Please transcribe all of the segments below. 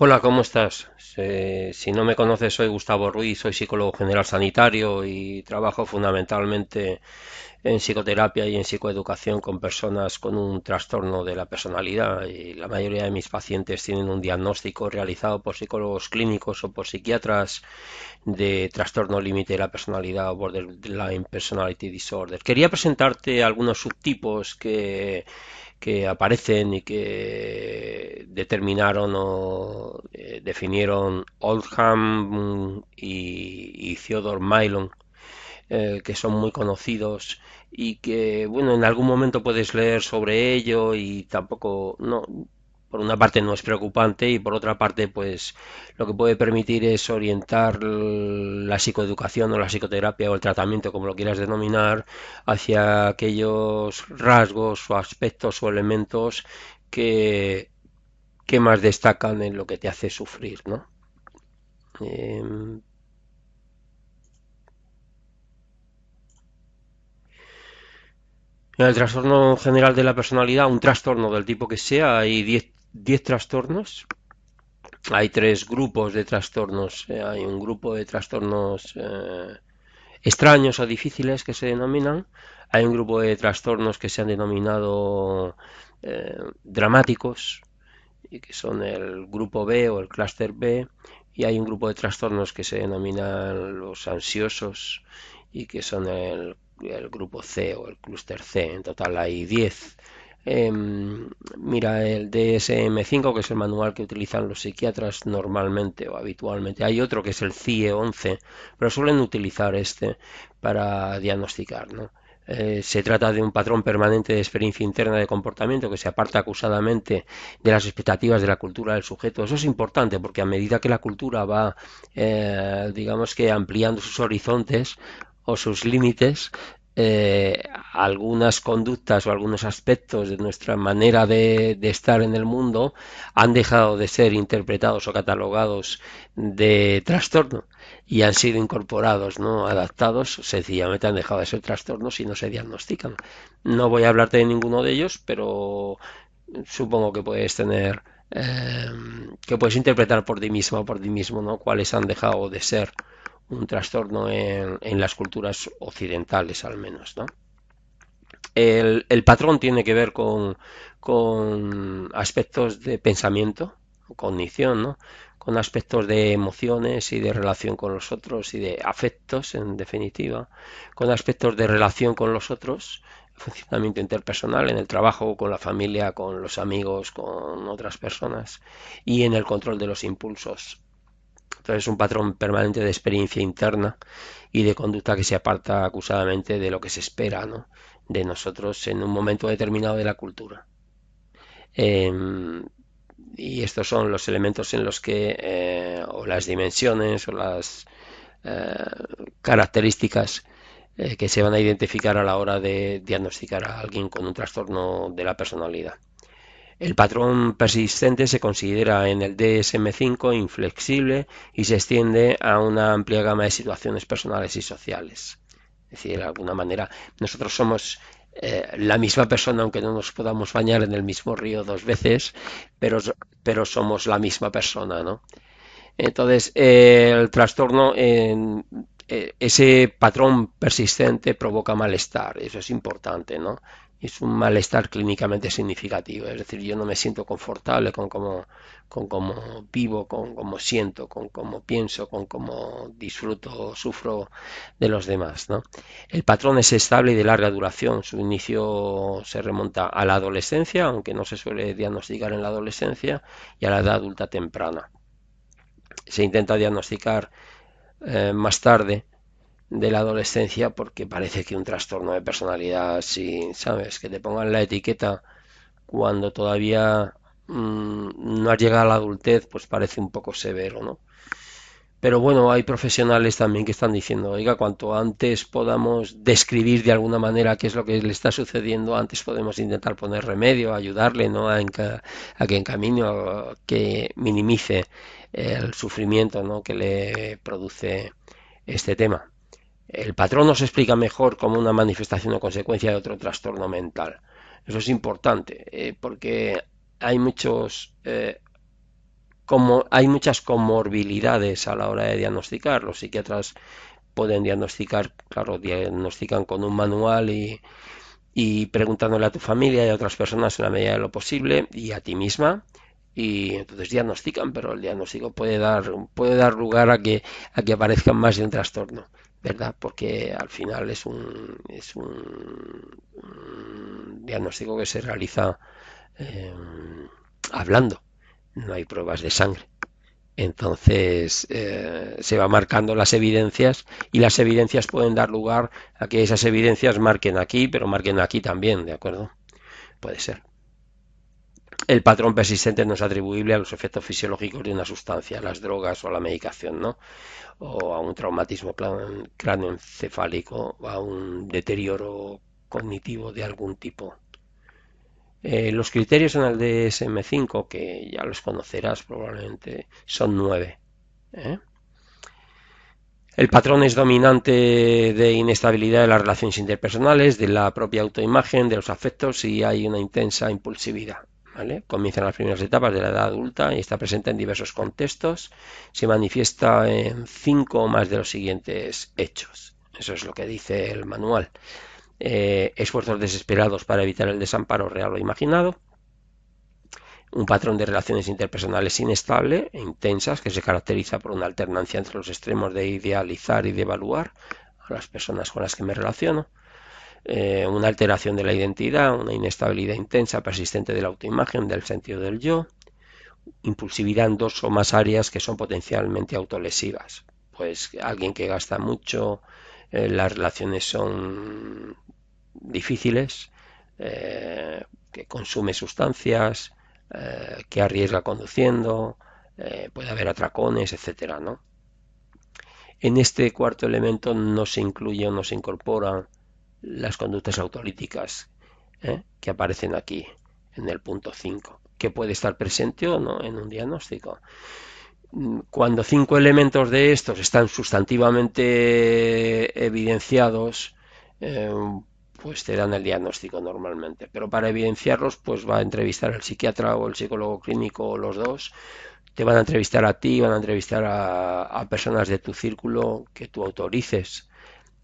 Hola, ¿cómo estás? Si no me conoces, soy Gustavo Ruiz, soy psicólogo general sanitario y trabajo fundamentalmente en psicoterapia y en psicoeducación con personas con un trastorno de la personalidad. Y la mayoría de mis pacientes tienen un diagnóstico realizado por psicólogos clínicos o por psiquiatras de trastorno límite de la personalidad o borderline personality disorder. Quería presentarte algunos subtipos que aparecen y que determinaron o definieron Oldham y Theodore Mylon, que son muy conocidos y que, bueno, en algún momento puedes leer sobre ello y tampoco, no, por una parte no es preocupante y por otra parte, pues lo que puede permitir es orientar la psicoeducación o la psicoterapia o el tratamiento, como lo quieras denominar, hacia aquellos rasgos o aspectos o elementos que, que más destacan en lo que te hace sufrir, ¿no? Eh, En el trastorno general de la personalidad, un trastorno del tipo que sea, hay 10 trastornos. Hay tres grupos de trastornos. Hay un grupo de trastornos extraños o difíciles que se denominan. Hay un grupo de trastornos que se han denominado dramáticos, y que son el grupo B o el clúster B. Y hay un grupo de trastornos que se denominan los ansiosos y que son el grupo C o el clúster C. En total hay 10. Mira, el DSM-5, que es el manual que utilizan los psiquiatras normalmente o habitualmente. Hay otro que es el CIE-11, pero suelen utilizar este para diagnosticar, ¿no? Se trata de un patrón permanente de experiencia interna de comportamiento que se aparta acusadamente de las expectativas de la cultura del sujeto. Eso es importante porque a medida que la cultura va, digamos que ampliando sus horizontes o sus límites, algunas conductas o algunos aspectos de nuestra manera de estar en el mundo han dejado de ser interpretados o catalogados de trastorno y han sido incorporados, ¿no? Adaptados, sencillamente han dejado de ser trastornos y no se diagnostican. No voy a hablarte de ninguno de ellos, pero supongo que puedes tener, que puedes interpretar por ti mismo o por ti mismo, ¿no? Cuáles han dejado de ser un trastorno en las culturas occidentales al menos, ¿no? El patrón tiene que ver con aspectos de pensamiento, cognición, ¿no? Con aspectos de emociones y de relación con los otros y de afectos, en definitiva, con aspectos de relación con los otros, funcionamiento interpersonal en el trabajo, con la familia, con los amigos, con otras personas y en el control de los impulsos. Entonces, es un patrón permanente de experiencia interna y de conducta que se aparta acusadamente de lo que se espera, ¿no? De nosotros en un momento determinado de la cultura. Eh, y estos son los elementos en los que, o las dimensiones, o las eh, características que se van a identificar a la hora de diagnosticar a alguien con un trastorno de la personalidad. El patrón persistente se considera en el DSM-5 inflexible y se extiende a una amplia gama de situaciones personales y sociales. Es decir, de alguna manera, nosotros somos la misma persona, aunque no nos podamos bañar en el mismo río dos veces, pero, pero somos la misma persona, ¿no? Entonces, el trastorno, ese patrón persistente provoca malestar, eso es importante, ¿no? Es un malestar clínicamente significativo, es decir, yo no me siento confortable con cómo vivo, con cómo siento, con cómo pienso, con cómo disfruto o sufro de los demás, ¿no? El patrón es estable y de larga duración, su inicio se remonta a la adolescencia, aunque no se suele diagnosticar en la adolescencia, y a la edad adulta temprana. Se intenta diagnosticar más tarde de la adolescencia porque parece que un trastorno de personalidad, si sabes, que te pongan la etiqueta cuando todavía no has llegado a la adultez, pues parece un poco severo, ¿no? Pero bueno, hay profesionales también que están diciendo, oiga, cuanto antes podamos describir de alguna manera qué es lo que le está sucediendo, antes podemos intentar poner remedio, ayudarle, ¿no? A que encamine, a que minimice el sufrimiento, ¿no? Que le produce este tema. El patrón nos explica mejor como una manifestación o consecuencia de otro trastorno mental. Eso es importante, porque hay muchos como hay muchas comorbilidades a la hora de diagnosticar. Los psiquiatras pueden diagnosticar, claro, diagnostican con un manual y preguntándole a tu familia y a otras personas en la medida de lo posible y a ti misma. Y entonces diagnostican, pero el diagnóstico puede dar lugar a que aparezca más de un trastorno, ¿verdad? Porque al final es un diagnóstico que se realiza eh, hablando, no hay pruebas de sangre. Entonces se va marcando las evidencias y las evidencias pueden dar lugar a que esas evidencias marquen aquí, pero marquen aquí también, ¿de acuerdo? Puede ser. El patrón persistente no es atribuible a los efectos fisiológicos de una sustancia, las drogas o la medicación, ¿no? O a un traumatismo cráneoencefálico o a un deterioro cognitivo de algún tipo. Los criterios en el DSM-5, que ya los conocerás probablemente, son 9. ¿eh? El patrón es dominante de inestabilidad de las relaciones interpersonales, de la propia autoimagen, de los afectos y hay una intensa impulsividad. ¿Vale? Comienza en las primeras etapas de la edad adulta y está presente en diversos contextos. Se manifiesta en 5 o más de los siguientes hechos. Eso es lo que dice el manual. Esfuerzos desesperados para evitar el desamparo real o imaginado. Un patrón de relaciones interpersonales inestable e intensas que se caracteriza por una alternancia entre los extremos de idealizar y de evaluar a las personas con las que me relaciono. Una alteración de la identidad, una inestabilidad intensa, persistente de la autoimagen, del sentido del yo, impulsividad en 2 o más áreas que son potencialmente autolesivas. Pues alguien que gasta mucho, las relaciones son difíciles, que consume sustancias, que arriesga conduciendo, puede haber atracones, etcétera, ¿no? En este cuarto elemento no se incluye o no se incorporan las conductas autolíticas que aparecen aquí en el punto 5, que puede estar presente o no en un diagnóstico. Cuando 5 elementos de estos están sustantivamente evidenciados, pues te dan el diagnóstico normalmente. Pero para evidenciarlos, pues va a entrevistar al psiquiatra o el psicólogo clínico o los dos. Te van a entrevistar a ti, van a entrevistar a personas de tu círculo que tú autorices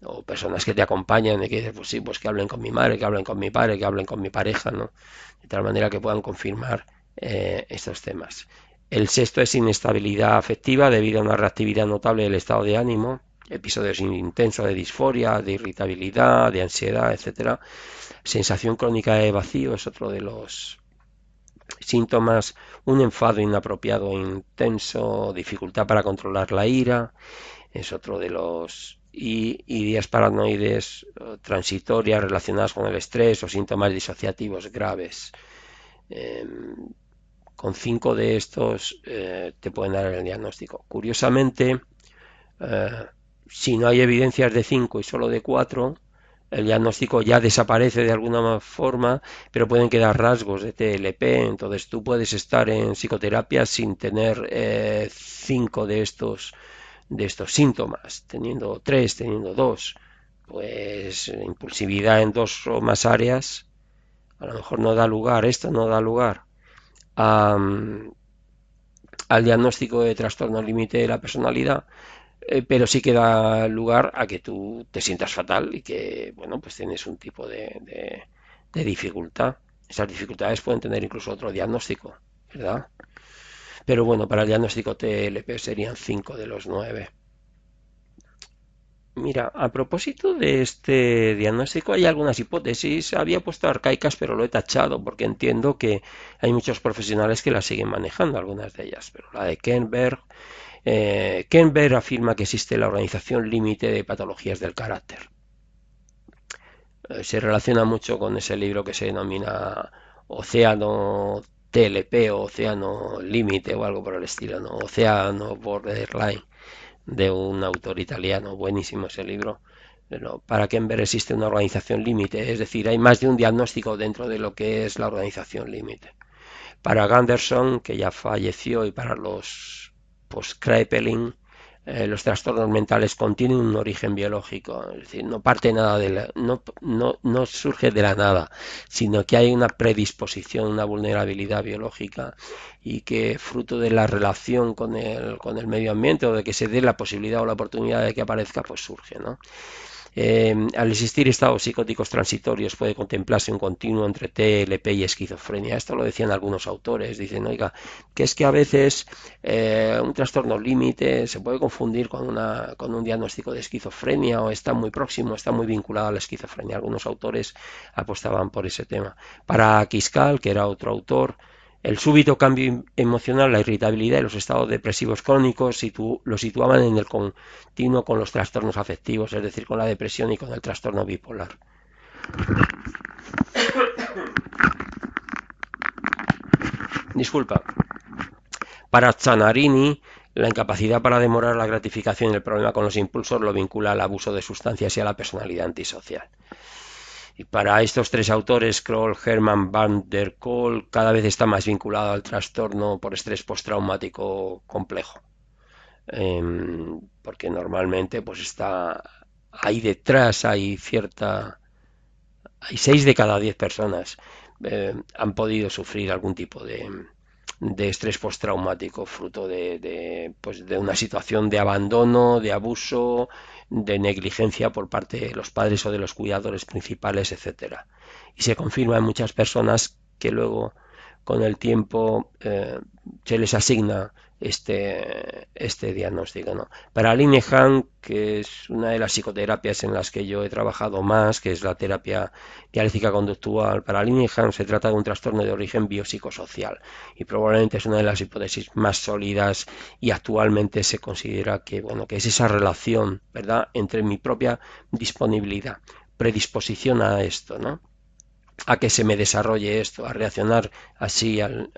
o personas que te acompañan y que dices, pues sí, pues que hablen con mi madre, que hablen con mi padre, que hablen con mi pareja, ¿no? De tal manera que puedan confirmar estos temas. El sexto es inestabilidad afectiva debido a una reactividad notable del estado de ánimo, episodios intensos de disforia, de irritabilidad, de ansiedad, etcétera. Sensación crónica de vacío es otro de los síntomas, un enfado inapropiado e intenso, dificultad para controlar la ira, es otro de los ideas paranoides transitorias relacionadas con el estrés o síntomas disociativos graves. Con 5 de estos te pueden dar el diagnóstico. Curiosamente, si no hay evidencias de 5 y solo de 4, el diagnóstico ya desaparece de alguna forma, pero pueden quedar rasgos de TLP, entonces tú puedes estar en psicoterapia sin tener 5 de estos síntomas, teniendo 3, teniendo 2, pues impulsividad en 2 o más áreas, a lo mejor no da lugar, esto no da lugar a, al diagnóstico de trastorno límite de la personalidad, pero sí que da lugar a que tú te sientas fatal y que, bueno, pues tienes un tipo de dificultad. Esas dificultades pueden tener incluso otro diagnóstico, ¿verdad? Pero bueno, para el diagnóstico TLP serían 5 de los 9. Mira, a propósito de este diagnóstico, hay algunas hipótesis. Había puesto arcaicas, pero lo he tachado porque entiendo que hay muchos profesionales que las siguen manejando, algunas de ellas. Pero la de Kenberg, Kenberg afirma que existe la organización límite de patologías del carácter. Se relaciona mucho con ese libro que se denomina Océano TLP o Océano Límite o algo por el estilo, ¿no? Océano Borderline, de un autor italiano, buenísimo ese libro. Pero para Kenberg existe una organización límite, es decir, hay más de un diagnóstico dentro de lo que es la organización límite. Para Gunderson, que ya falleció, y para los post-Kraepelin, los trastornos mentales contienen un origen biológico, es decir, no parte nada no surge de la nada, sino que hay una predisposición, una vulnerabilidad biológica y que fruto de la relación con el medio ambiente o de que se dé la posibilidad o la oportunidad de que aparezca, pues surge, ¿no? Al existir estados psicóticos transitorios puede contemplarse un continuo entre TLP y esquizofrenia. Esto lo decían algunos autores. Dicen, oiga, que es que a veces un trastorno límite se puede confundir con un diagnóstico de esquizofrenia o está muy próximo, está muy vinculado a la esquizofrenia. Algunos autores apostaban por ese tema. Para Quiscal, que era otro autor, el súbito cambio emocional, la irritabilidad y los estados depresivos crónicos lo situaban en el continuo con los trastornos afectivos, es decir, con la depresión y con el trastorno bipolar. Disculpa. Para Zanarini, la incapacidad para demorar la gratificación y el problema con los impulsos lo vincula al abuso de sustancias y a la personalidad antisocial. Y para estos tres autores, Kroll, Hermann van der Kolk, cada vez está más vinculado al trastorno por estrés postraumático complejo. Porque normalmente pues está ahí detrás, hay 6 de cada 10 personas han podido sufrir algún tipo de estrés postraumático fruto pues de una situación de abandono, de abuso, de negligencia por parte de los padres o de los cuidadores principales, etcétera. Y se confirma en muchas personas que luego con el tiempo se les asigna este diagnóstico, ¿no? Para Linehan, que es una de las psicoterapias en las que yo he trabajado más, que es la terapia dialéctica conductual, para Linehan se trata de un trastorno de origen biopsicosocial y probablemente es una de las hipótesis más sólidas y actualmente se considera que, bueno, que es esa relación, ¿verdad?, entre mi propia disponibilidad, predisposición a esto, ¿no?, a que se me desarrolle esto, a reaccionar así en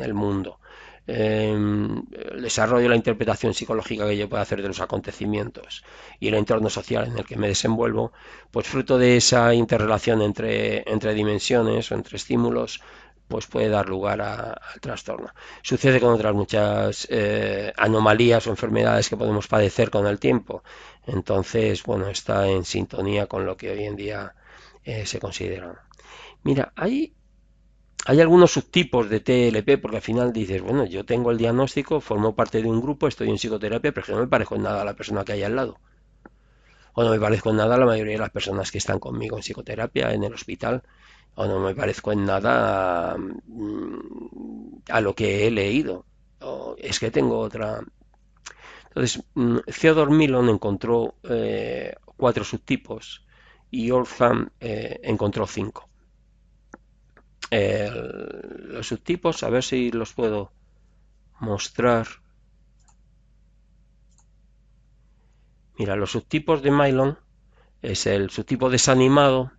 el mundo. El desarrollo, la interpretación psicológica que yo puedo hacer de los acontecimientos y el entorno social en el que me desenvuelvo, pues fruto de esa interrelación entre dimensiones o entre estímulos, pues puede dar lugar al trastorno. Sucede con otras muchas anomalías o enfermedades que podemos padecer con el tiempo. Entonces, bueno, está en sintonía con lo que hoy en día se considera. Mira, hay algunos subtipos de TLP porque al final dices, bueno, yo tengo el diagnóstico, formo parte de un grupo, estoy en psicoterapia, pero es que no me parezco en nada a la persona que hay al lado. O no me parezco en nada a la mayoría de las personas que están conmigo en psicoterapia, en el hospital. O no me parezco en nada a lo que he leído. O es que tengo otra. Entonces, Theodore Millon encontró 4 subtipos y Ortham encontró 5. Los subtipos, a ver si los puedo mostrar. Mira, los subtipos de Millon es el subtipo desanimado,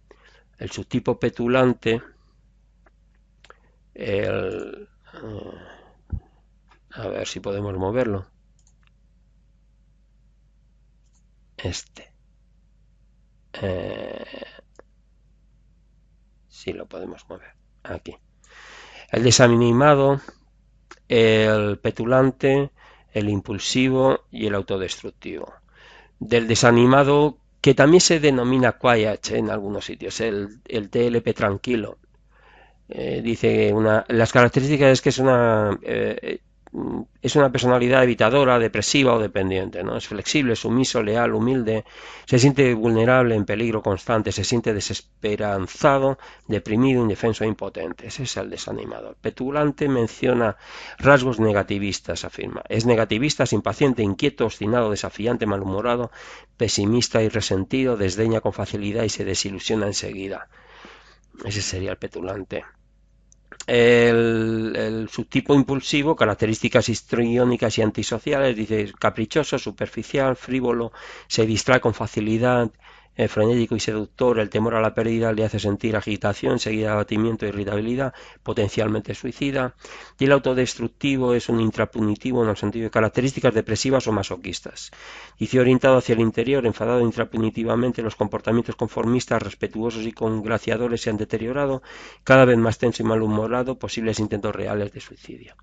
el subtipo petulante, a ver si podemos moverlo. Sí lo podemos mover. Aquí. El desanimado, el petulante, el impulsivo y el autodestructivo. Del desanimado, que también se denomina quiet en algunos sitios, el TLP tranquilo. Dice las características es que es una personalidad evitadora, depresiva o dependiente, ¿no? Es flexible, sumiso, leal, humilde, se siente vulnerable, en peligro constante, se siente desesperanzado, deprimido, indefenso e impotente. Ese es el desanimado. Petulante menciona rasgos negativistas, afirma. Es negativista, es impaciente, inquieto, obstinado, desafiante, malhumorado, pesimista y resentido, desdeña con facilidad y se desilusiona enseguida. Ese sería el petulante. El subtipo impulsivo, características histriónicas y antisociales, dice caprichoso, superficial, frívolo, se distrae con facilidad, frenético y seductor, el temor a la pérdida le hace sentir agitación, seguida abatimiento e irritabilidad, potencialmente suicida, y el autodestructivo es un intrapunitivo en el sentido de características depresivas o masoquistas. Dice orientado hacia el interior, enfadado intrapunitivamente, los comportamientos conformistas, respetuosos y congraciadores se han deteriorado, cada vez más tenso y malhumorado, posibles intentos reales de suicidio.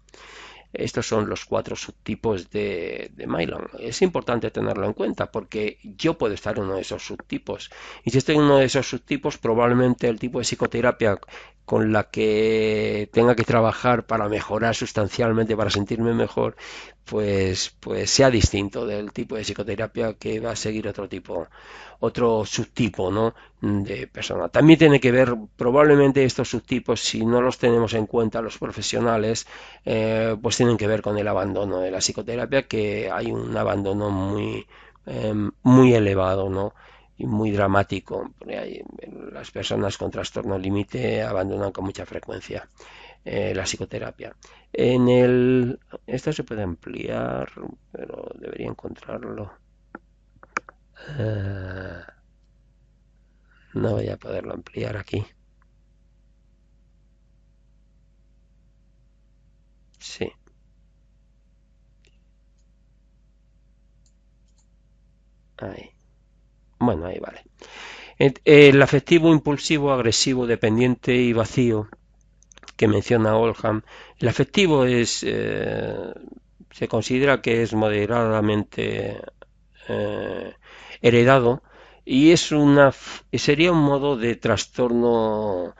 Estos son los 4 subtipos de Mylan. Es importante tenerlo en cuenta porque yo puedo estar en uno de esos subtipos. Y si estoy en uno de esos subtipos, probablemente el tipo de psicoterapia con la que tenga que trabajar para mejorar sustancialmente, para sentirme mejor, pues sea distinto del tipo de psicoterapia que va a seguir otro subtipo, ¿no? De persona. También tiene que ver, probablemente estos subtipos, si no los tenemos en cuenta los profesionales, pues tienen que ver con el abandono de la psicoterapia, que hay un abandono muy elevado, ¿no? Y muy dramático. Las personas con trastorno límite abandonan con mucha frecuencia la psicoterapia. Esto se puede ampliar, pero debería encontrarlo. Eh, no voy a poderlo ampliar aquí. Sí, ahí. Bueno, ahí vale. El afectivo, impulsivo, agresivo, dependiente y vacío que menciona Oldham. El afectivo se considera que es moderadamente eh, heredado y sería un modo de trastorno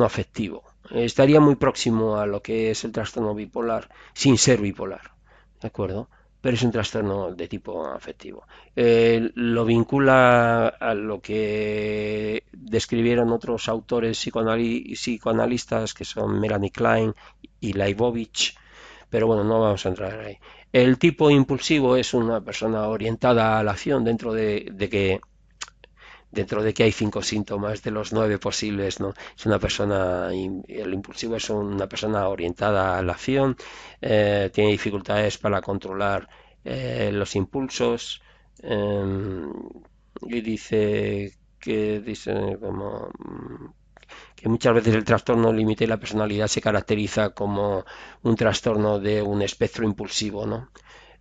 afectivo. Estaría muy próximo a lo que es el trastorno bipolar, sin ser bipolar, ¿de acuerdo? Pero es un trastorno de tipo afectivo. Lo vincula a lo que describieron otros autores psicoanalistas que son Melanie Klein y Leibovich, pero bueno, no vamos a entrar ahí. El tipo impulsivo es una persona orientada a la acción dentro de que hay 5 síntomas de los 9 posibles, ¿no? Es una persona, el impulsivo es una persona orientada a la acción, tiene dificultades para controlar los impulsos, y dice como que muchas veces el trastorno límite de la personalidad se caracteriza como un trastorno de un espectro impulsivo, ¿no?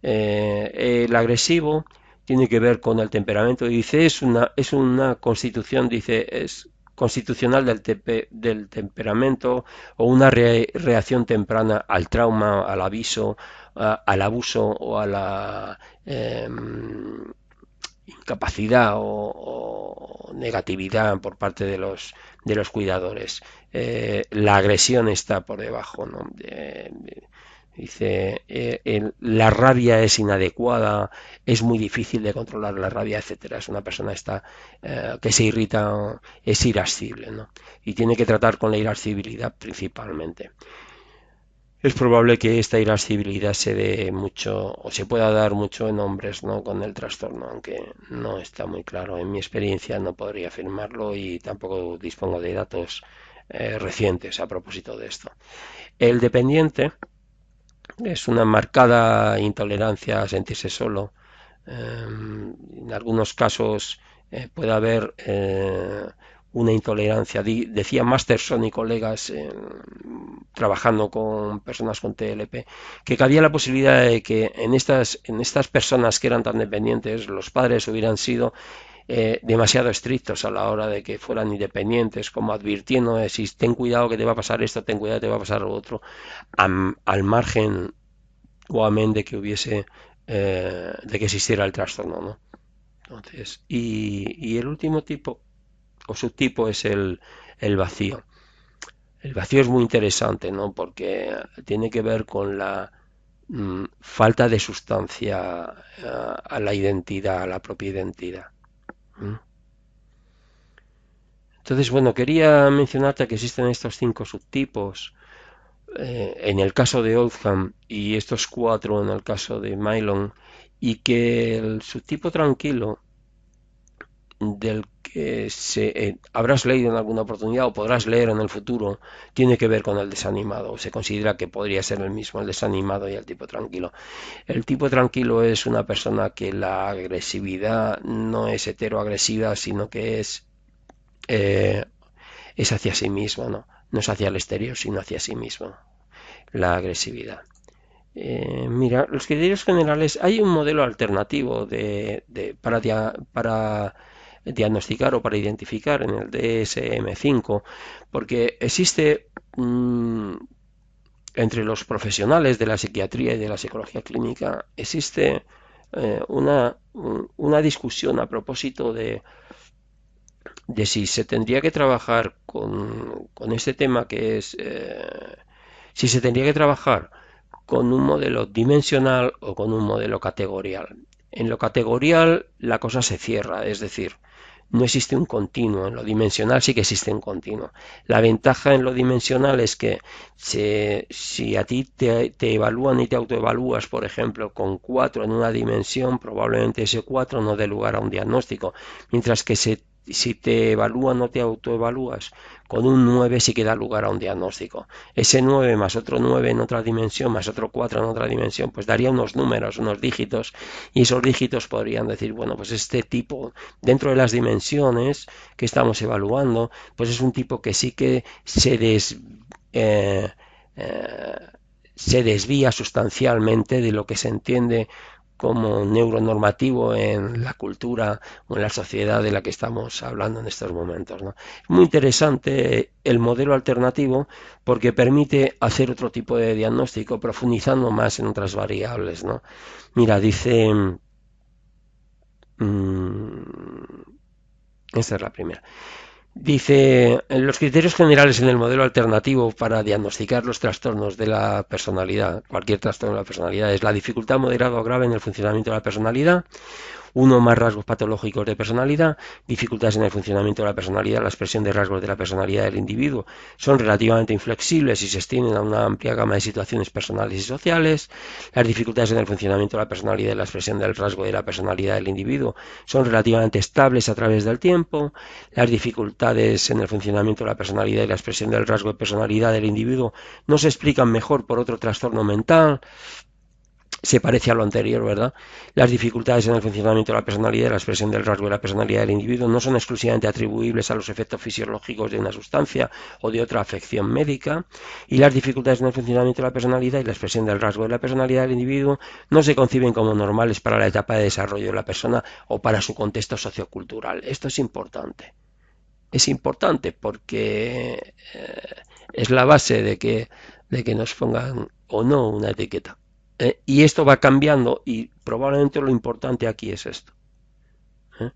El agresivo tiene que ver con el temperamento. Dice, es una constitución, dice, es constitucional del temperamento o una reacción temprana al trauma, al aviso, al abuso o a la incapacidad o negatividad por parte de los cuidadores. La agresión está por debajo, ¿no? Dice, la rabia es inadecuada, es muy difícil de controlar la rabia, etcétera. Es una persona que se irrita, es irascible, ¿no? Y tiene que tratar con la irascibilidad principalmente. Es probable que esta irascibilidad se dé mucho o se pueda dar mucho en hombres, ¿no? Con el trastorno, aunque no está muy claro. En mi experiencia no podría afirmarlo y tampoco dispongo de datos recientes a propósito de esto. El dependiente es una marcada intolerancia a sentirse solo. En algunos casos puede haber una intolerancia. Decía Masterson y colegas trabajando con personas con TLP que cabía la posibilidad de que en estas personas que eran tan dependientes los padres hubieran sido demasiado estrictos a la hora de que fueran independientes, como advirtiendo de si ten cuidado que te va a pasar esto, ten cuidado que te va a pasar lo otro, al margen o amén de que existiera el trastorno, ¿no? Entonces, y el último tipo o subtipo es el vacío. El vacío es muy interesante, ¿no? Porque tiene que ver con la falta de sustancia a la identidad, a la propia identidad. ¿Mm? Entonces, bueno, quería mencionarte que existen estos 5 subtipos en el caso de Oldham y estos 4 en el caso de Mylon, y que el subtipo tranquilo del que habrás leído en alguna oportunidad o podrás leer en el futuro tiene que ver con el desanimado. Se considera que podría ser el mismo, el desanimado y el tipo tranquilo. El tipo tranquilo es una persona que la agresividad no es heteroagresiva, sino que eh, es hacia sí mismo, ¿no? No es hacia el exterior, sino hacia sí mismo, la agresividad. Mira, los criterios generales, hay un modelo alternativo para diagnosticar o para identificar en el DSM-5, porque existe entre los profesionales de la psiquiatría y de la psicología clínica existe una discusión a propósito de si se tendría que trabajar con este tema que es si se tendría que trabajar con un modelo dimensional o con un modelo categorial. En lo categorial la cosa se cierra, es decir, no existe un continuo. En lo dimensional sí que existe un continuo. La ventaja en lo dimensional es que si a ti te evalúan y te autoevalúas, por ejemplo, con 4 en una dimensión, probablemente ese 4 no dé lugar a un diagnóstico, mientras que si te evalúan o te autoevalúas con un 9 sí que da lugar a un diagnóstico. Ese 9 más otro 9 en otra dimensión, más otro 4 en otra dimensión, pues daría unos números, unos dígitos, y esos dígitos podrían decir, bueno, pues este tipo, dentro de las dimensiones que estamos evaluando, pues es un tipo que sí que eh, eh, se desvía sustancialmente de lo que se entiende como neuronormativo en la cultura o en la sociedad de la que estamos hablando en estos momentos, ¿no? Es muy interesante el modelo alternativo porque permite hacer otro tipo de diagnóstico profundizando más en otras variables, ¿no? Mira, dice, esta es la primera. Dice, los criterios generales en el modelo alternativo para diagnosticar los trastornos de la personalidad, cualquier trastorno de la personalidad, es la dificultad moderada o grave en el funcionamiento de la personalidad, uno o más rasgos patológicos de personalidad, dificultades en el funcionamiento de la personalidad, la expresión de rasgos de la personalidad del individuo son relativamente inflexibles y se extienden a una amplia gama de situaciones personales y sociales, las dificultades en el funcionamiento de la personalidad y la expresión del rasgo de la personalidad del individuo son relativamente estables a través del tiempo, las dificultades en el funcionamiento de la personalidad y la expresión del rasgo de personalidad del individuo no se explican mejor por otro trastorno mental, se parece a lo anterior, ¿verdad? Las dificultades en el funcionamiento de la personalidad y la expresión del rasgo de la personalidad del individuo no son exclusivamente atribuibles a los efectos fisiológicos de una sustancia o de otra afección médica, y las dificultades en el funcionamiento de la personalidad y la expresión del rasgo de la personalidad del individuo no se conciben como normales para la etapa de desarrollo de la persona o para su contexto sociocultural. Esto es importante. Es importante porque es la base de que nos pongan o no una etiqueta. Y esto va cambiando y probablemente lo importante aquí es esto. ¿eh?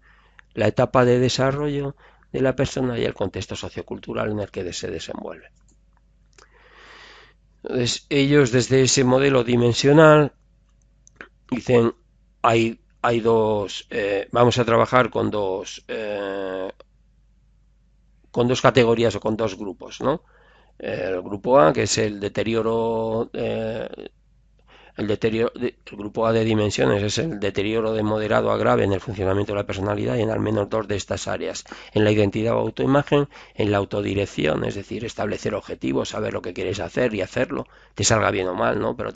La etapa de desarrollo de la persona y el contexto sociocultural en el que se desenvuelve. Entonces, ellos desde ese modelo dimensional dicen, hay dos, vamos a trabajar con dos categorías o con dos grupos, ¿no? El grupo A, que es el grupo A de dimensiones es el deterioro de moderado a grave en el funcionamiento de la personalidad y en al menos dos de estas áreas, en la identidad o autoimagen, en la autodirección, es decir, establecer objetivos, saber lo que quieres hacer y hacerlo, te salga bien o mal, ¿no? Pero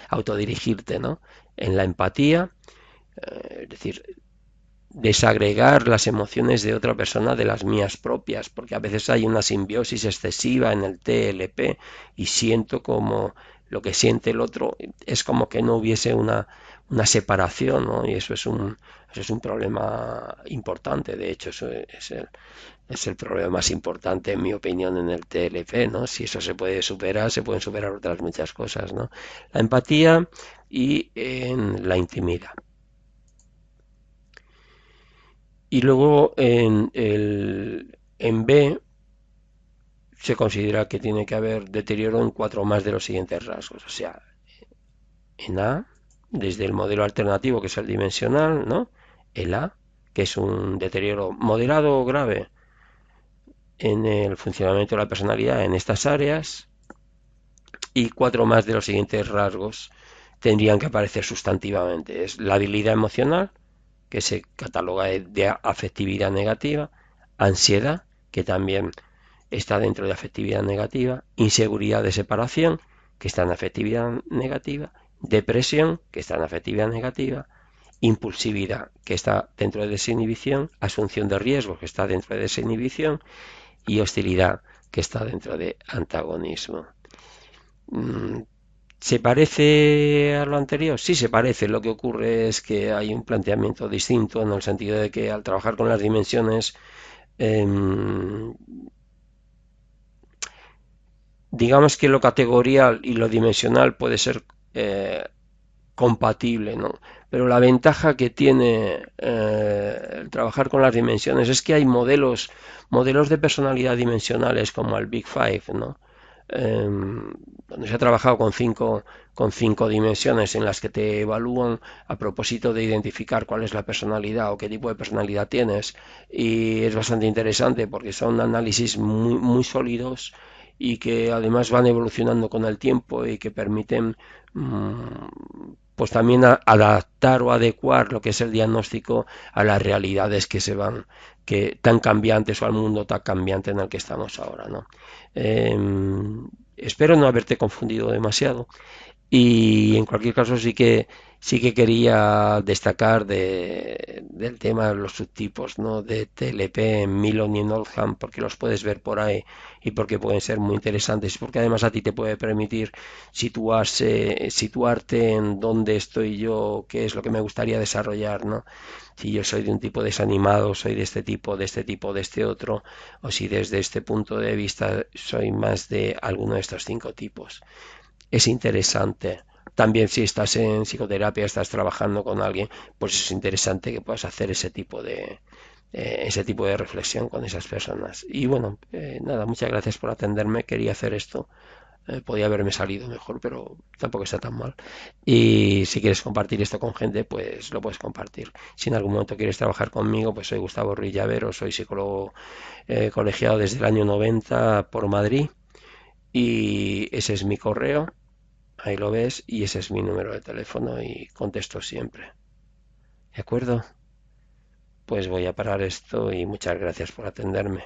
autodirigirte, ¿no? En la empatía, es decir, desagregar las emociones de otra persona de las mías propias, porque a veces hay una simbiosis excesiva en el TLP y siento como lo que siente el otro es como que no hubiese una separación, ¿no? Y eso es un problema importante. De hecho, eso es el problema más importante, en mi opinión, en el TLP, ¿no? Si eso se puede superar, se pueden superar otras muchas cosas, ¿no? La empatía y en la intimidad. Y luego en B se considera que tiene que haber deterioro en 4 más de los siguientes rasgos. O sea, en A, desde el modelo alternativo, que es el dimensional, ¿no? El A, que es un deterioro moderado o grave en el funcionamiento de la personalidad en estas áreas, y 4 más de los siguientes rasgos tendrían que aparecer sustantivamente. Es la habilidad emocional, que se cataloga de afectividad negativa, ansiedad, que también está dentro de afectividad negativa, inseguridad de separación, que está en afectividad negativa, depresión, que está en afectividad negativa, impulsividad, que está dentro de desinhibición, asunción de riesgo, que está dentro de desinhibición, y hostilidad, que está dentro de antagonismo. ¿Se parece a lo anterior? Sí, se parece. Lo que ocurre es que hay un planteamiento distinto en el sentido de que al trabajar con las dimensiones, digamos que lo categorial y lo dimensional puede ser eh, compatible, ¿no? Pero la ventaja que tiene el trabajar con las dimensiones es que hay modelos de personalidad dimensionales como el Big Five, ¿no? Eh, donde se ha trabajado con cinco dimensiones en las que te evalúan a propósito de identificar cuál es la personalidad o qué tipo de personalidad tienes. Y es bastante interesante porque son análisis muy sólidos y que además van evolucionando con el tiempo y que permiten pues también adaptar o adecuar lo que es el diagnóstico a las realidades que se van, que tan cambiantes o al mundo tan cambiante en el que estamos ahora, ¿no? Eh, Espero no haberte confundido demasiado. Y en cualquier caso sí que quería destacar del tema de los subtipos, ¿no? De TLP en Milon y en Oldham, porque los puedes ver por ahí y porque pueden ser muy interesantes, porque además a ti te puede permitir situarte en dónde estoy yo, qué es lo que me gustaría desarrollar, ¿no? Si yo soy de un tipo desanimado, soy de este tipo, de este tipo, de este otro, o si desde este punto de vista soy más de alguno de estos cinco tipos. Es interesante. También si estás en psicoterapia, estás trabajando con alguien, pues es interesante que puedas hacer ese tipo de reflexión con esas personas. Y bueno, nada, muchas gracias por atenderme. Quería hacer esto. Podía haberme salido mejor, pero tampoco está tan mal. Y si quieres compartir esto con gente, pues lo puedes compartir. Si en algún momento quieres trabajar conmigo, pues soy Gustavo Ruiz Llavero, soy psicólogo colegiado desde el año 90 por Madrid y ese es mi correo. Ahí lo ves y ese es mi número de teléfono y contesto siempre. ¿De acuerdo? Pues voy a parar esto y muchas gracias por atenderme.